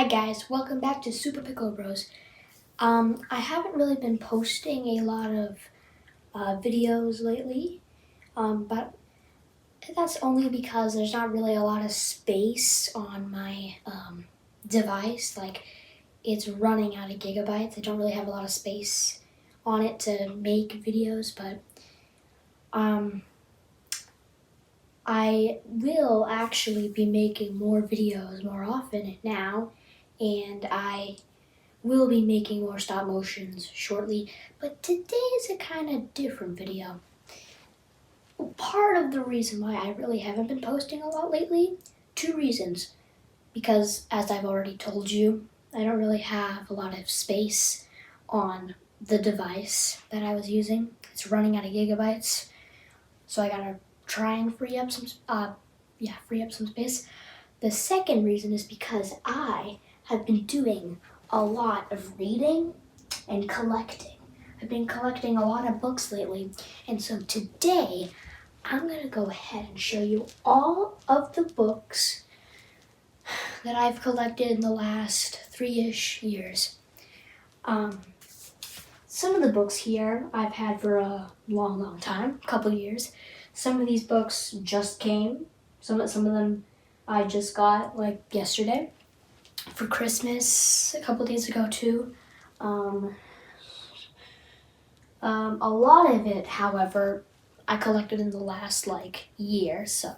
Hi guys, welcome back to Super Pickle Bros. I haven't really been posting a lot of videos lately, but that's only because there's not really a lot of space on my device. Like, it's running out of gigabytes. I don't really have a lot of space on it to make videos, but I will actually be making more videos more often now, and I will be making more stop motions shortly, but today is a kind of different video. Part of the reason why I really haven't been posting a lot lately, two reasons. Because, as I've already told you, I don't really have a lot of space on the device that I was using. It's running out of gigabytes, so I gotta try and free up some space. The second reason is because I have been doing a lot of reading and collecting. I've been collecting a lot of books lately, and so today I'm gonna go ahead and show you all of the books that I've collected in the last 3-ish years. Some of the books here I've had for a long time, a couple years. Some of these books just came. Some of them I just got like yesterday for Christmas, a couple days ago too. A lot of it, however, I collected in the last year, so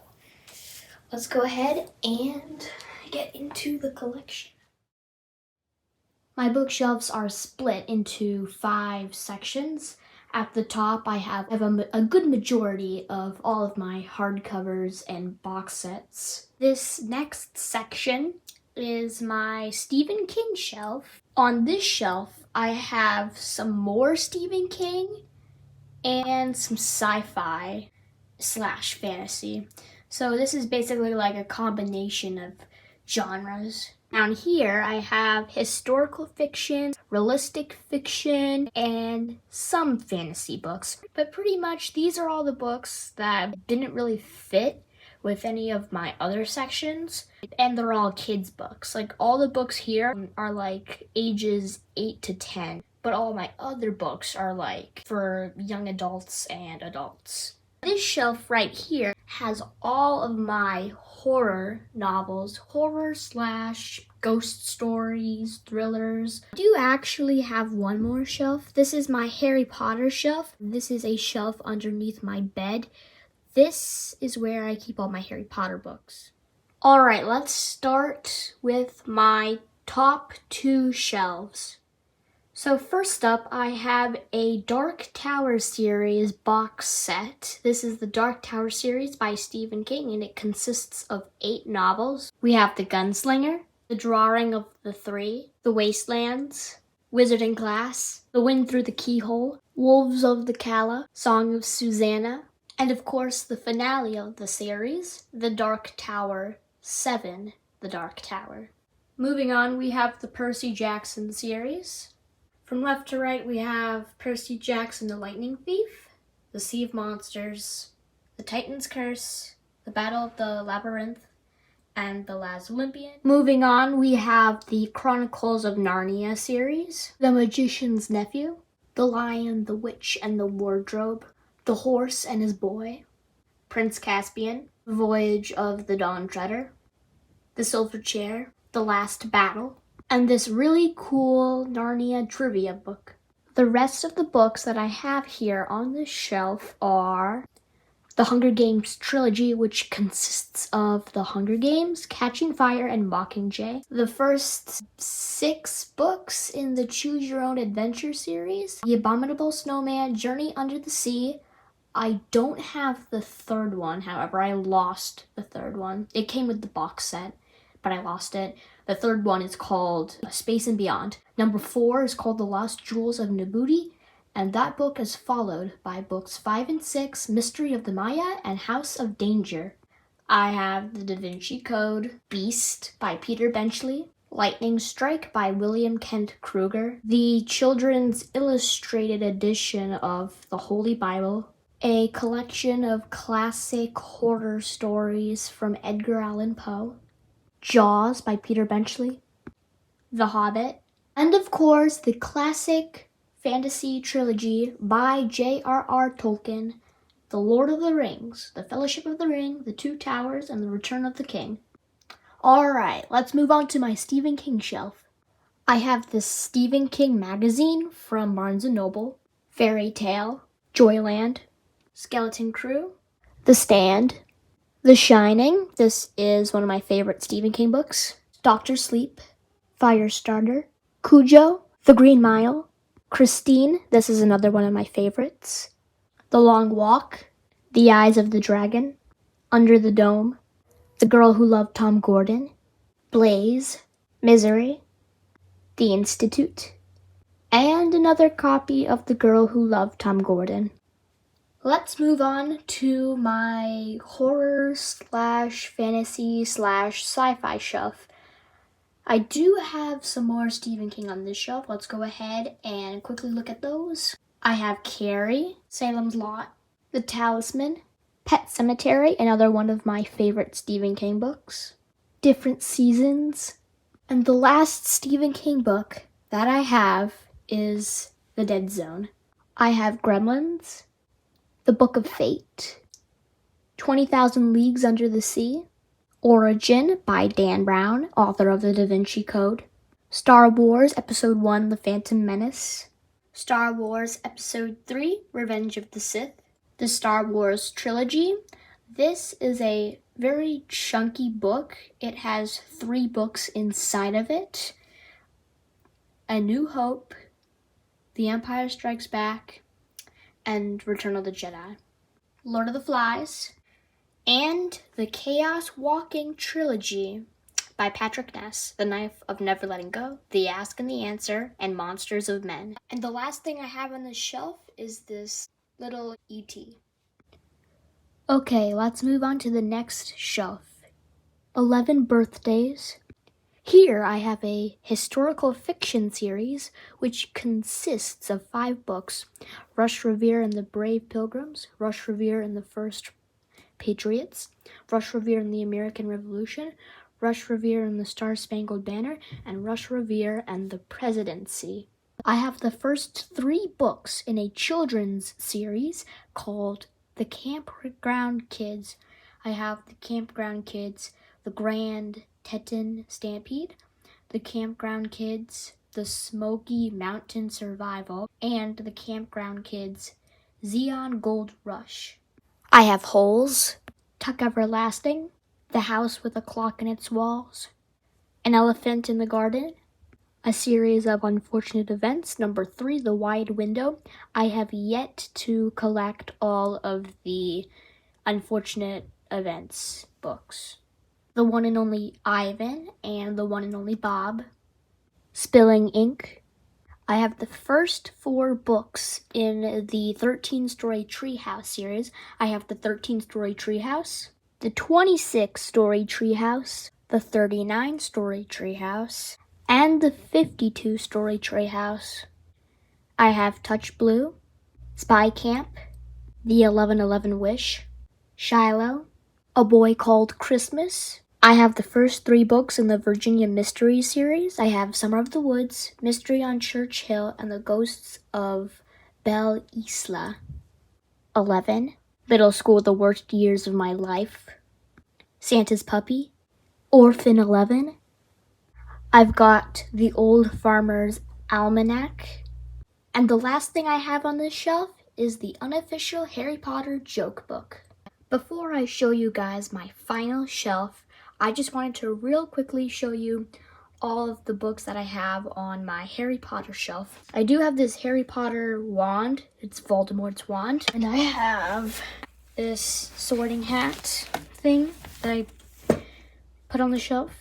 let's go ahead and get into the collection. My bookshelves are split into 5 sections. At the top, I have a good majority of all of my hardcovers and box sets. This next section is my Stephen King shelf. On this shelf, I have some more Stephen King and some sci-fi / fantasy. So this is basically like a combination of genres. Down here, I have historical fiction, realistic fiction, and some fantasy books. But pretty much these are all the books that didn't really fit with any of my other sections. And they're all kids' books. Like, all the books here are like ages 8 to 10. But all my other books are like for young adults and adults. This shelf right here has all of my horror novels, horror / ghost stories, thrillers. I do actually have one more shelf. This is my Harry Potter shelf. This is a shelf underneath my bed. This is where I keep all my Harry Potter books. Alright, let's start with my top 2 shelves. So first up, I have a Dark Tower series box set. This is the Dark Tower series by Stephen King, and it consists of 8 novels. We have The Gunslinger, The Drawing of the Three, The Wastelands, Wizard in Glass, The Wind Through the Keyhole, Wolves of the Calla, Song of Susanna, and of course the finale of the series, The Dark Tower 7, The Dark Tower. Moving on, we have the Percy Jackson series. From left to right, we have Percy Jackson the Lightning Thief, The Sea of Monsters, The Titan's Curse, The Battle of the Labyrinth, and The Last Olympian. Moving on, we have the Chronicles of Narnia series, The Magician's Nephew, The Lion, the Witch, and the Wardrobe, The Horse and His Boy, Prince Caspian, Voyage of the Dawn Treader, The Silver Chair, The Last Battle, and this really cool Narnia trivia book. The rest of the books that I have here on this shelf are the Hunger Games trilogy, which consists of The Hunger Games, Catching Fire, and Mockingjay. The first 6 books in the Choose Your Own Adventure series, The Abominable Snowman, Journey Under the Sea. I don't have the 3rd one, however, I lost the 3rd one. It came with the box set, but I lost it. The 3rd one is called Space and Beyond. Number 4 is called The Lost Jewels of Nabuti, and that book is followed by books 5 and 6, Mystery of the Maya and House of Danger. I have The Da Vinci Code, Beast by Peter Benchley, Lightning Strike by William Kent Kruger, the children's illustrated edition of the Holy Bible, a collection of classic horror stories from Edgar Allan Poe, Jaws by Peter Benchley, The Hobbit, and of course the classic fantasy trilogy by J.R.R. Tolkien, The Lord of the Rings, The Fellowship of the Ring, The Two Towers, and The Return of the King. Alright, let's move on to my Stephen King shelf. I have this Stephen King magazine from Barnes & Noble, Fairy Tale, Joyland, Skeleton Crew, The Stand, The Shining, this is one of my favorite Stephen King books, Doctor Sleep, Firestarter, Cujo, The Green Mile, Christine, this is another one of my favorites, The Long Walk, The Eyes of the Dragon, Under the Dome, The Girl Who Loved Tom Gordon, Blaze, Misery, The Institute, and another copy of The Girl Who Loved Tom Gordon. Let's move on to my horror slash fantasy slash sci-fi shelf. I do have some more Stephen King on this shelf. Let's go ahead and quickly look at those. I have Carrie, Salem's Lot, The Talisman, Pet Sematary, another one of my favorite Stephen King books, Different Seasons, and the last Stephen King book that I have is The Dead Zone. I have Gremlins, The Book of Fate, 20,000 Leagues Under the Sea, Origin by Dan Brown, author of The Da Vinci Code, Star Wars Episode 1, The Phantom Menace, Star Wars Episode 3, Revenge of the Sith, the Star Wars Trilogy. This is a very chunky book. It has 3 books inside of it. A New Hope, The Empire Strikes Back, and Return of the Jedi. Lord of the Flies, and the Chaos Walking Trilogy by Patrick Ness, The Knife of Never Letting Go, The Ask and the Answer, and Monsters of Men. And the last thing I have on this shelf is this little E.T. Okay, let's move on to the next shelf. 11 Birthdays. Here I have a historical fiction series which consists of 5 books. Rush Revere and the Brave Pilgrims, Rush Revere and the First Patriots, Rush Revere and the American Revolution, Rush Revere and the Star-Spangled Banner, and Rush Revere and the Presidency. I have the first 3 books in a children's series called The Campground Kids. I have The Campground Kids, The Grand Teton Stampede, The Campground Kids, The Smoky Mountain Survival, and The Campground Kids, Zeon Gold Rush. I have Holes, Tuck Everlasting, The House with a Clock in Its Walls, An Elephant in the Garden, A Series of Unfortunate Events, number 3, The Wide Window. I have yet to collect all of the Unfortunate Events books. The One and Only Ivan and The One and Only Bob, Spilling Ink. I have the first 4 books in the 13-story Treehouse series. I have the 13-story Treehouse, the 26-story Treehouse, the 39-story Treehouse, and the 52-story Treehouse. I have Touch Blue, Spy Camp, The 1111 Wish, Shiloh, A Boy Called Christmas. I have the first 3 books in the Virginia Mystery series. I have Summer of the Woods, Mystery on Church Hill, and The Ghosts of Belle Isla. 11. Middle School, The Worst Years of My Life, Santa's Puppy, Orphan 11. I've got The Old Farmer's Almanac. And the last thing I have on this shelf is the unofficial Harry Potter joke book. Before I show you guys my final shelf, I just wanted to real quickly show you all of the books that I have on my Harry Potter shelf. I do have this Harry Potter wand. It's Voldemort's wand. And I have this sorting hat thing that I put on the shelf.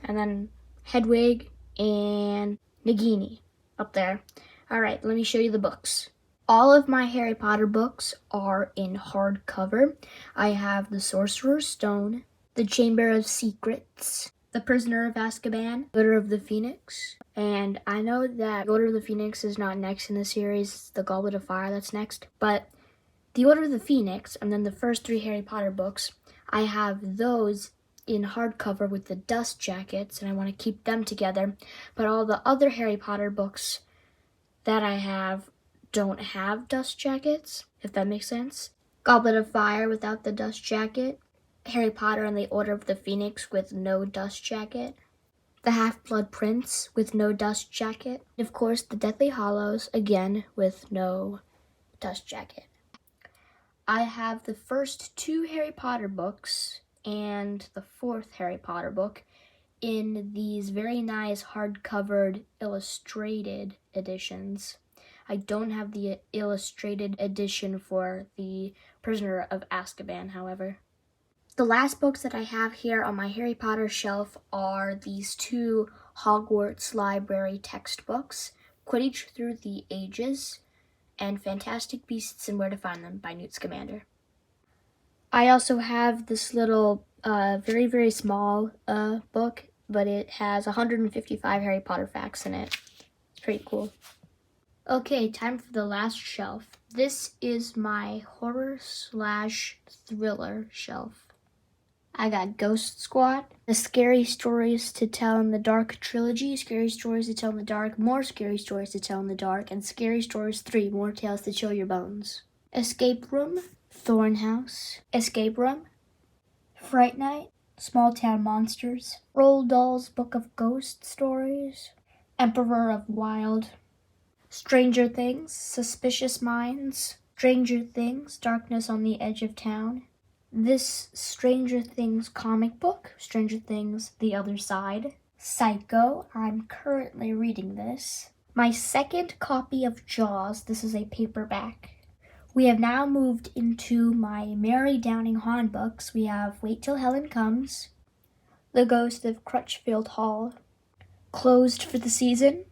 And then Hedwig and Nagini up there. Alright, let me show you the books. All of my Harry Potter books are in hardcover. I have The Sorcerer's Stone, The Chamber of Secrets, The Prisoner of Azkaban, Order of the Phoenix, and I know that Order of the Phoenix is not next in the series, it's The Goblet of Fire that's next, but The Order of the Phoenix, and then the first 3 Harry Potter books, I have those in hardcover with the dust jackets, and I want to keep them together. But all the other Harry Potter books that I have don't have dust jackets, if that makes sense. Goblet of Fire without the dust jacket. Harry Potter and the Order of the Phoenix with no dust jacket. The Half-Blood Prince with no dust jacket. And of course, the Deathly Hallows, again, with no dust jacket. I have the first 2 Harry Potter books and the 4th Harry Potter book in these very nice hardcovered illustrated editions. I don't have the illustrated edition for the Prisoner of Azkaban, however. The last books that I have here on my Harry Potter shelf are these 2 Hogwarts Library textbooks, Quidditch Through the Ages and Fantastic Beasts and Where to Find Them by Newt Scamander. I also have this little very, very small book, but it has 155 Harry Potter facts in it. It's pretty cool. Okay, time for the last shelf. This is my horror/thriller shelf. I got Ghost Squad, the Scary Stories to Tell in the Dark trilogy, Scary Stories to Tell in the Dark, More Scary Stories to Tell in the Dark, and Scary Stories 3, More Tales to Chill Your Bones. Escape Room, Thorn House, Escape Room, Fright Night, Small Town Monsters, Roald Dahl's Book of Ghost Stories, Emperor of Wild, Stranger Things, Suspicious Minds, Stranger Things, Darkness on the Edge of Town, this Stranger Things comic book, Stranger Things The Other Side, Psycho, I'm currently reading this, my second copy of Jaws, this is a paperback. We have now moved into my Mary Downing Hahn books. We have Wait Till Helen Comes, The Ghost of Crutchfield Hall, Closed for the Season,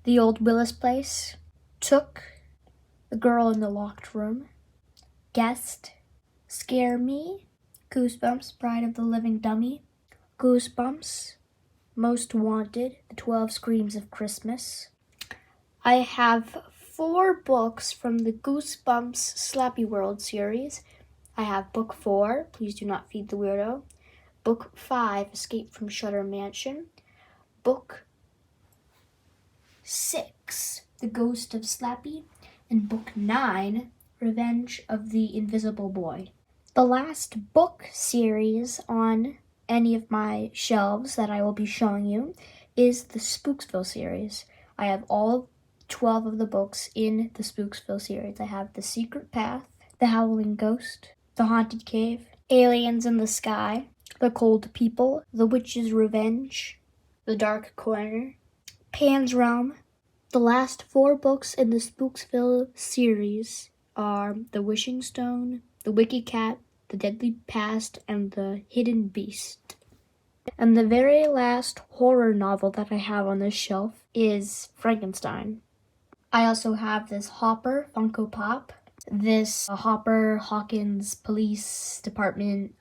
The Old Willis Place, Took, The Girl in the Locked Room, Guest, Scare Me, Goosebumps, Bride of the Living Dummy, Goosebumps, Most Wanted, The 12 Screams of Christmas. I have 4 books from the Goosebumps Slappy World series. I have Book 4, Please Do Not Feed the Weirdo, Book 5, Escape from Shutter Mansion, Book 6, The Ghost of Slappy, and Book 9, Revenge of the Invisible Boy. The last book series on any of my shelves that I will be showing you is the Spooksville series. I have all 12 of the books in the Spooksville series. I have The Secret Path, The Howling Ghost, The Haunted Cave, Aliens in the Sky, The Cold People, The Witch's Revenge, The Dark Corner, Pan's Realm. The last 4 books in the Spooksville series are The Wishing Stone, The Wicked Cat, The Deadly Past, and The Hidden Beast. And the very last horror novel that I have on this shelf is Frankenstein. I also have this Hopper Funko Pop, this Hopper Hawkins Police Department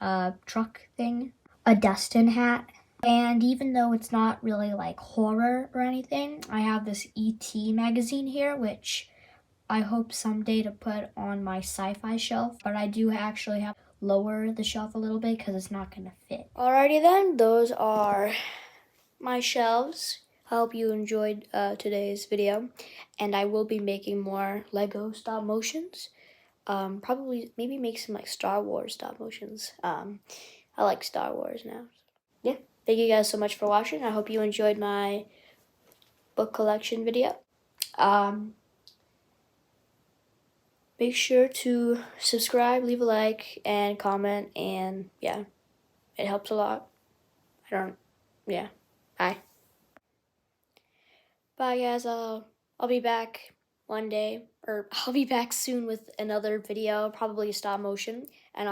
truck thing, a Dustin hat, and even though it's not really like horror or anything, I have this E.T. magazine here, which I hope someday to put on my sci-fi shelf, but I do actually have to lower the shelf a little bit because it's not going to fit. Alrighty then, those are my shelves. I hope you enjoyed today's video, and I will be making more Lego stop motions. Probably maybe make some like Star Wars stop motions. I like Star Wars now. Yeah, thank you guys so much for watching. I hope you enjoyed my book collection video. Make sure to subscribe, leave a like, and comment, and yeah, it helps a lot. Bye. Bye guys, I'll be back one day, or I'll be back soon with another video, probably stop motion, and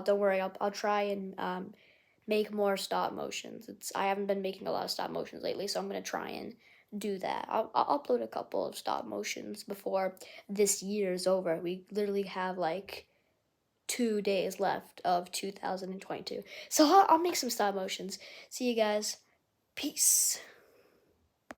don't worry, I'll try and make more stop motions. I haven't been making a lot of stop motions lately, so I'm gonna try and do that. I'll upload a couple of stop motions before this year is over. We literally have like 2 days left of 2022, so I'll make some stop motions. See you guys. Peace.